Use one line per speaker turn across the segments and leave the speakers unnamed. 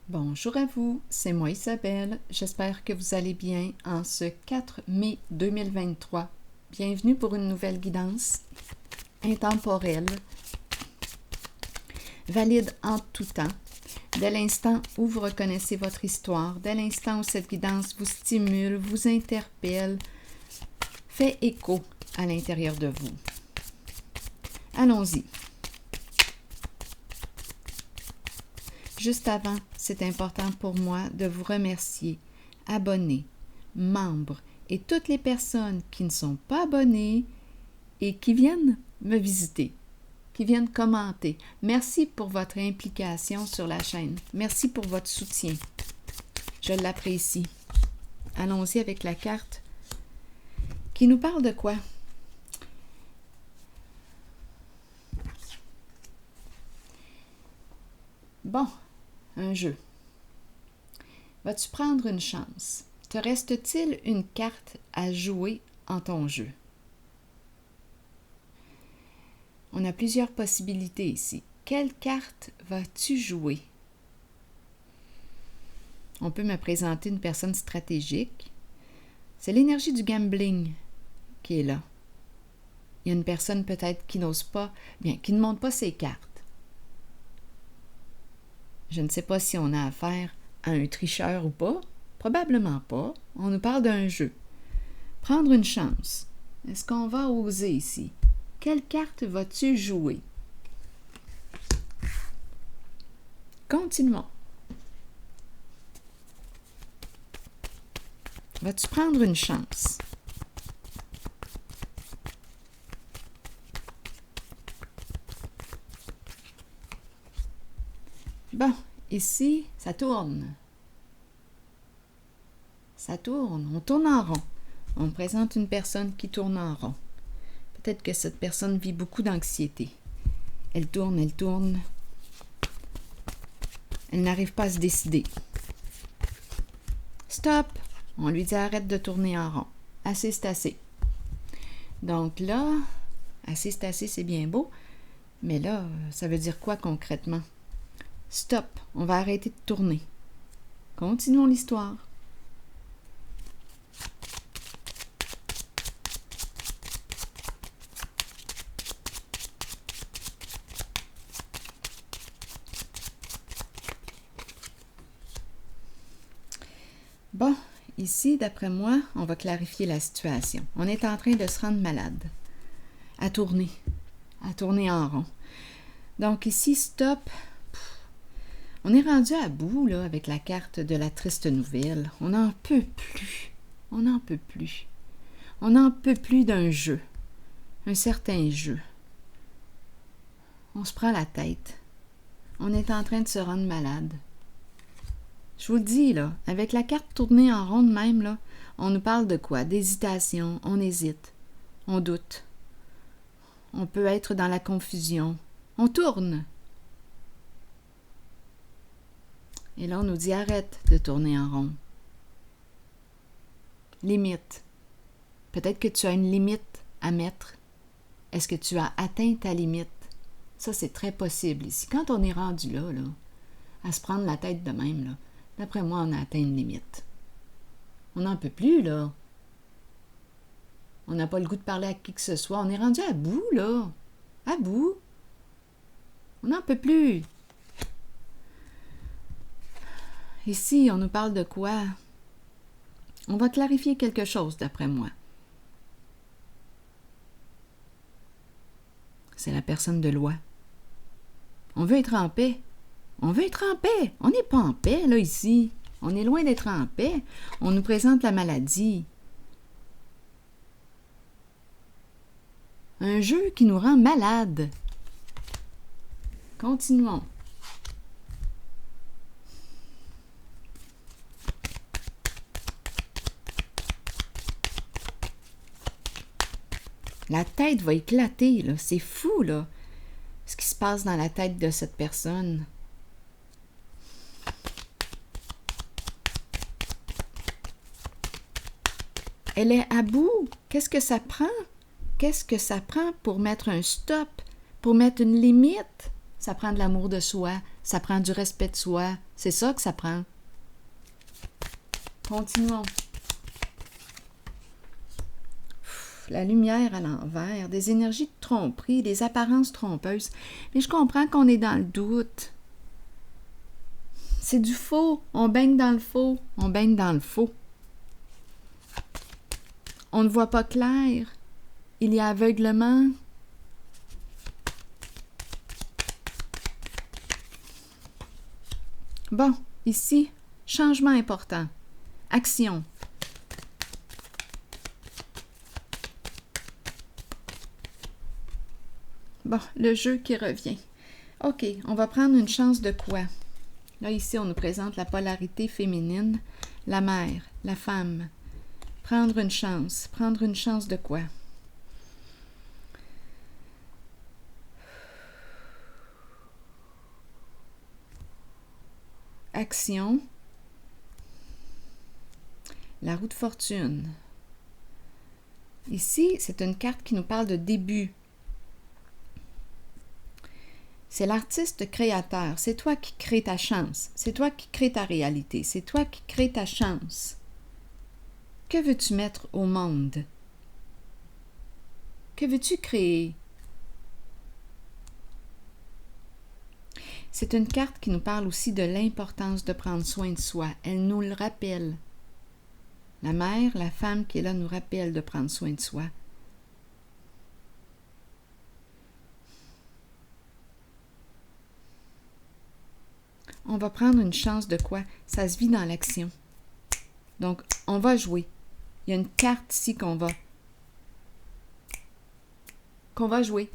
Bonjour à vous, c'est moi Isabelle. J'espère que vous allez bien en ce 4 mai 2023. Bienvenue pour une nouvelle guidance intemporelle, valide en tout temps. Dès l'instant où vous reconnaissez votre histoire, dès l'instant où cette guidance vous stimule, vous interpelle, fait écho à l'intérieur de vous. Allons-y. Juste avant, c'est important pour moi de vous remercier, abonnés, membres et toutes les personnes qui ne sont pas abonnées et qui viennent me visiter, qui viennent commenter. Merci pour votre implication sur la chaîne. Merci pour votre soutien. Je l'apprécie. Allons-y avec la carte qui nous parle de quoi? Bon, un jeu. Vas-tu prendre une chance? Te reste-t-il une carte à jouer en ton jeu? On a plusieurs possibilités ici. Quelle carte vas-tu jouer? On peut me présenter une personne stratégique. C'est l'énergie du gambling qui est là. Il y a une personne peut-être qui n'ose pas, qui ne montre pas ses cartes. Je ne sais pas si on a affaire à un tricheur ou pas. Probablement pas. On nous parle d'un jeu. Prendre une chance. Est-ce qu'on va oser ici? Quelle carte vas-tu jouer? Continuons. Vas-tu prendre une chance? Bon, ici, ça tourne. Ça tourne, on tourne en rond. On présente une personne qui tourne en rond. Peut-être que cette personne vit beaucoup d'anxiété. Elle tourne, elle tourne. Elle n'arrive pas à se décider. Stop! On lui dit arrête de tourner en rond. Assez, c'est assez. Donc là, assez, c'est assez, c'est bien beau. Mais là, ça veut dire quoi concrètement? Stop! On va arrêter de tourner. Continuons l'histoire. Bon, ici, d'après moi, on va clarifier la situation. On est en train de se rendre malade, à tourner en rond. Donc ici, stop. On est rendu à bout là, avec la carte de la triste nouvelle. On n'en peut plus. On n'en peut plus. On n'en peut plus d'un jeu. Un certain jeu. On se prend la tête. On est en train de se rendre malade. Je vous le dis, là, avec la carte tournée en ronde même, là, on nous parle de quoi? D'hésitation, on hésite, on doute. On peut être dans la confusion. On tourne. Et là, on nous dit arrête de tourner en rond. Limite. Peut-être que tu as une limite à mettre. Est-ce que tu as atteint ta limite? Ça, c'est très possible ici. Quand on est rendu là, à se prendre la tête de même, là, d'après moi, on a atteint une limite. On n'en peut plus, là. On n'a pas le goût de parler à qui que ce soit. On est rendu à bout, là. À bout. On n'en peut plus. Ici, on nous parle de quoi? On va clarifier quelque chose, d'après moi. C'est la personne de loi. On veut être en paix. On veut être en paix. On n'est pas en paix, là, ici. On est loin d'être en paix. On nous présente la maladie. Un jeu qui nous rend malades. Continuons. La tête va éclater, là. C'est fou, là, ce qui se passe dans la tête de cette personne. Elle est à bout. Qu'est-ce que ça prend? Qu'est-ce que ça prend pour mettre un stop, pour mettre une limite? ça prend de l'amour de soi, ça prend du respect de soi. C'est ça que ça prend. Continuons. La lumière à l'envers, des énergies de tromperie, des apparences trompeuses. Mais je comprends qu'on est dans le doute. C'est du faux. On baigne dans le faux. On baigne dans le faux. On ne voit pas clair. Il y a aveuglement. Bon, ici, changement important. Action. Bon, le jeu qui revient. OK, on va prendre une chance de quoi? Là, ici, on nous présente la polarité féminine, la mère, la femme. Prendre une chance. Prendre une chance de quoi? Action. La roue de fortune. Ici, c'est une carte qui nous parle de début. C'est l'artiste créateur. C'est toi qui crées ta chance. C'est toi qui crées ta réalité. C'est toi qui crées ta chance. Que veux-tu mettre au monde? Que veux-tu créer? C'est une carte qui nous parle aussi de l'importance de prendre soin de soi. Elle nous le rappelle. La mère, la femme qui est là nous rappelle de prendre soin de soi. On va prendre une chance de quoi? Ça se vit dans l'action. Donc, on va jouer. Il y a une carte ici qu'on va jouer.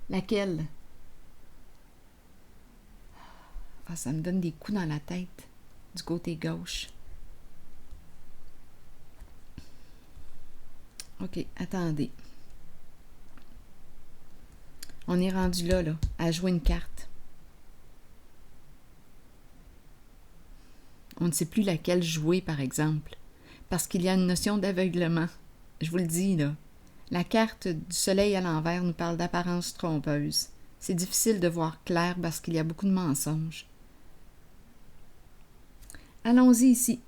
Laquelle? Ah, ça me donne des coups dans la tête du côté gauche. OK, attendez. On est rendu là, à jouer une carte. On ne sait plus laquelle jouer, par exemple, parce qu'il y a une notion d'aveuglement. Je vous le dis, là. La carte du soleil à l'envers nous parle d'apparence trompeuse. C'est difficile de voir clair parce qu'il y a beaucoup de mensonges. Allons-y ici.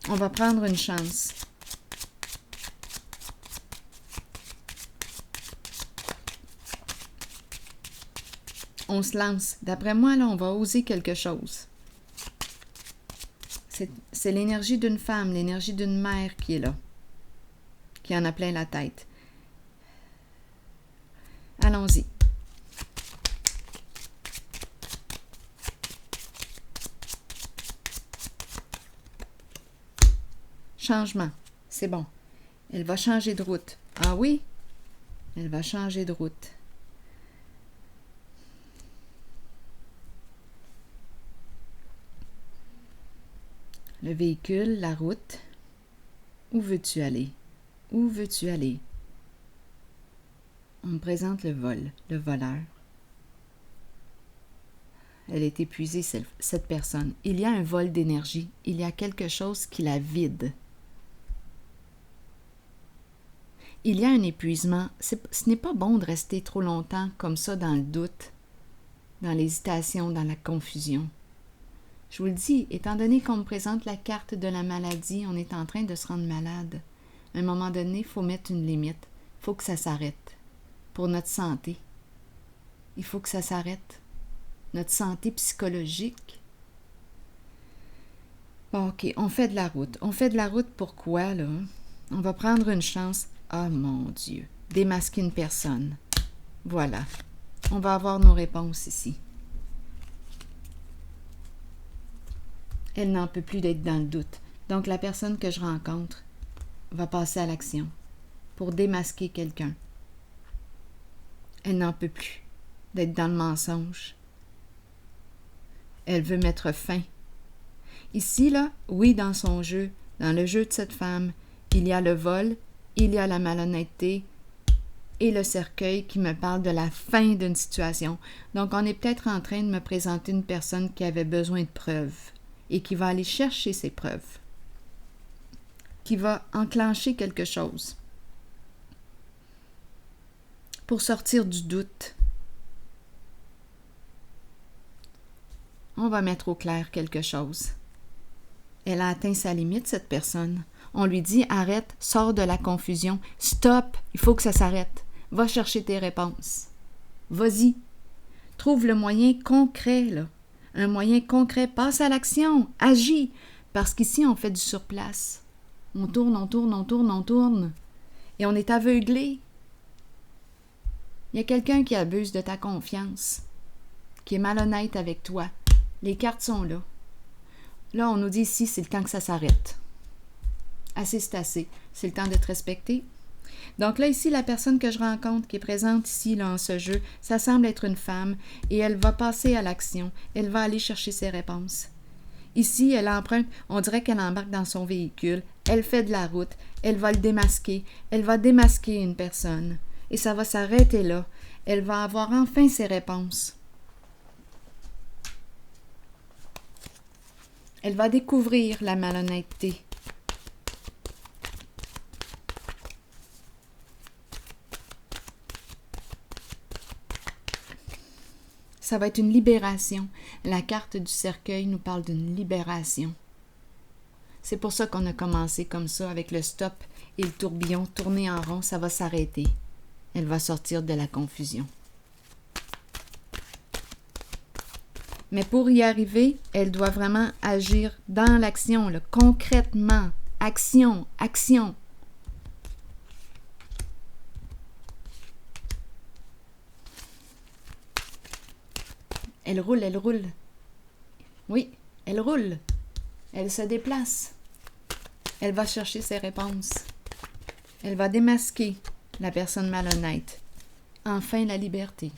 On va prendre une chance. On se lance. D'après moi, là, on va oser quelque chose. C'est l'énergie d'une femme, l'énergie d'une mère qui est là, qui en a plein la tête. Allons-y. Changement. C'est bon. Elle va changer de route. Ah oui? Elle va changer de route. Le véhicule, la route. Où veux-tu aller? Où veux-tu aller? On me présente le vol, le voleur. Elle est épuisée, cette personne. Il y a un vol d'énergie. Il y a quelque chose qui la vide. Il y a un épuisement. Ce n'est pas bon de rester trop longtemps comme ça dans le doute, dans l'hésitation, dans la confusion. Je vous le dis, étant donné qu'on me présente la carte de la maladie, on est en train de se rendre malade. À un moment donné, il faut mettre une limite. Il faut que ça s'arrête. Pour notre santé. Il faut que ça s'arrête. Notre santé psychologique. Bon, OK, on fait de la route. On fait de la route pourquoi, là? On va prendre une chance. Ah, mon Dieu. Démasquer une personne. Voilà. On va avoir nos réponses ici. Elle n'en peut plus d'être dans le doute. Donc, la personne que je rencontre va passer à l'action pour démasquer quelqu'un. Elle n'en peut plus d'être dans le mensonge. Elle veut mettre fin. Ici, là, oui, dans son jeu, dans le jeu de cette femme, il y a le vol, il y a la malhonnêteté et le cercueil qui me parle de la fin d'une situation. Donc, on est peut-être en train de me présenter une personne qui avait besoin de preuves et qui va aller chercher ces preuves, qui va enclencher quelque chose. pour sortir du doute. On va mettre au clair quelque chose. Elle a atteint sa limite, cette personne. On lui dit « Arrête, sors de la confusion. Stop, il faut que ça s'arrête. Va chercher tes réponses. Vas-y. Trouve le moyen concret, là. Un moyen concret. Passe à l'action. Agis. Parce qu'ici, on fait du surplace. On tourne, on tourne, on tourne, on tourne. Et on est aveuglé. Il y a quelqu'un qui abuse de ta confiance, qui est malhonnête avec toi. Les cartes sont là. Là, on nous dit ici, c'est le temps que ça s'arrête. Assez, c'est assez. C'est le temps de te respecter. Donc là, ici, la personne que je rencontre, qui est présente ici, là, en ce jeu, ça semble être une femme, et elle va passer à l'action. Elle va aller chercher ses réponses. Ici, elle emprunte, on dirait qu'elle embarque dans son véhicule, elle fait de la route, elle va le démasquer, elle va démasquer une personne. Et ça va s'arrêter là. Elle va avoir enfin ses réponses. Elle va découvrir la malhonnêteté. Ça va être une libération. La carte du cercueil nous parle d'une libération. C'est pour ça qu'on a commencé comme ça, avec le stop et le tourbillon tourné en rond, ça va s'arrêter. Elle va sortir de la confusion. Mais pour y arriver, elle doit vraiment agir dans l'action, là, concrètement. Action, action. Elle roule, elle roule. Oui, elle roule. Elle se déplace. Elle va chercher ses réponses. Elle va démasquer la personne malhonnête. Enfin, la liberté.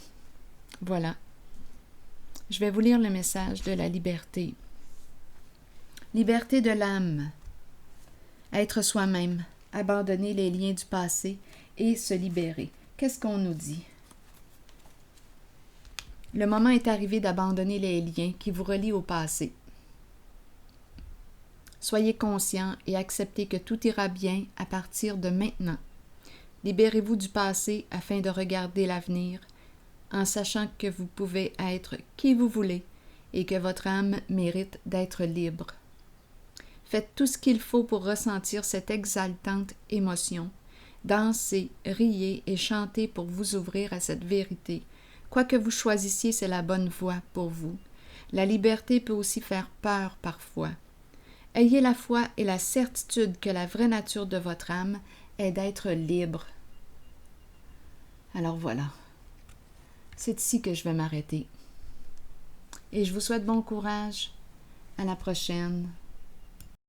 Voilà. Je vais vous lire le message de la liberté. Liberté de l'âme. Être soi-même, abandonner les liens du passé et se libérer. Qu'est-ce qu'on nous dit? Le moment est arrivé d'abandonner les liens qui vous relient au passé. Soyez conscient et acceptez que tout ira bien à partir de maintenant. Libérez-vous du passé afin de regarder l'avenir, en sachant que vous pouvez être qui vous voulez et que votre âme mérite d'être libre. Faites tout ce qu'il faut pour ressentir cette exaltante émotion. Dansez, riez et chantez pour vous ouvrir à cette vérité. Quoi que vous choisissiez, c'est la bonne voie pour vous. La liberté peut aussi faire peur parfois. Ayez la foi et la certitude que la vraie nature de votre âme est d'être libre. Alors voilà. C'est ici que je vais m'arrêter. Et je vous souhaite bon courage. À la prochaine.